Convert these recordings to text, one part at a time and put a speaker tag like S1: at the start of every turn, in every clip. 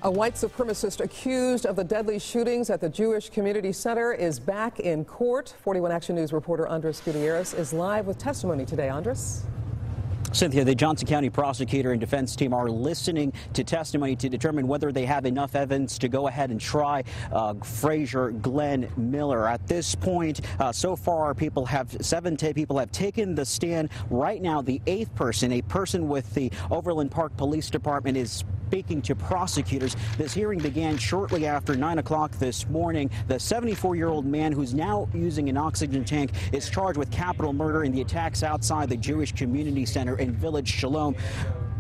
S1: A white supremacist accused of the deadly shootings at the Jewish Community Center is back in court. 41 Action News reporter Andres Gutierrez is live with testimony today. Andres?
S2: Cynthia, the Johnson County prosecutor and defense team are listening to testimony to determine whether they have enough evidence to go ahead and try Frazier Glenn Miller. At this point, so far, seven people have taken the stand. Right now, the eighth person, a person with the Overland Park Police Department, is speaking to prosecutors. This hearing began shortly after 9 o'clock this morning. The 74-year-old man, who's now using an oxygen tank, is charged with capital murder in the attacks outside the Jewish Community Center in Village Shalom.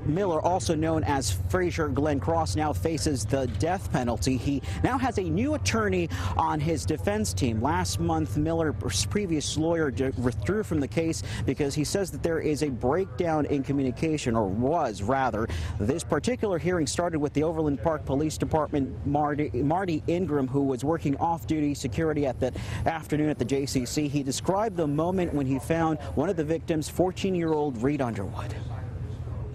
S2: Miller, also known as Frazier Glenn Cross, now faces the death penalty. He now has a new attorney on his defense team. Last month, Miller's previous lawyer withdrew from the case because he says that there is a breakdown in communication, or was rather. This particular hearing started with the Overland Park Police Department Marty Ingram, who was working off-duty security at that afternoon at the JCC. He described the moment when he found one of the victims, 14-year-old Reed Underwood.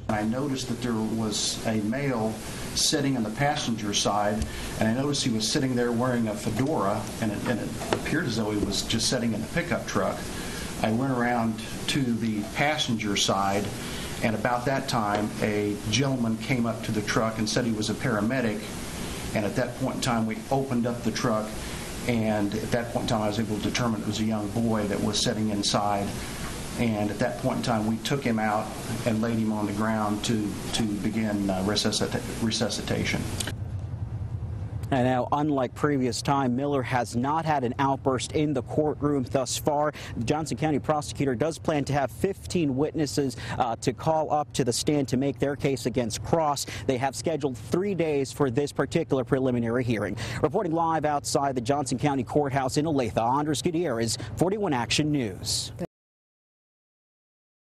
S3: I noticed that there was a male sitting on the passenger side, and I noticed he was sitting there wearing a fedora, and it appeared as though he was just sitting in the pickup truck. I went around to the passenger side, and about that time, a gentleman came up to the truck and said he was a paramedic, and at that point in time, we opened up the truck, and at that point in time, I was able to determine it was a young boy that was sitting inside. And at that point in time, we took him out and laid him on the ground to begin resuscitation.
S2: And now, unlike previous time, Miller has not had an outburst in the courtroom thus far. The Johnson County prosecutor does plan to have 15 witnesses to call up to the stand to make their case against Cross. They have scheduled 3 days for this particular preliminary hearing. Reporting live outside the Johnson County Courthouse in Olathe, Andres Gutierrez, 41 Action News.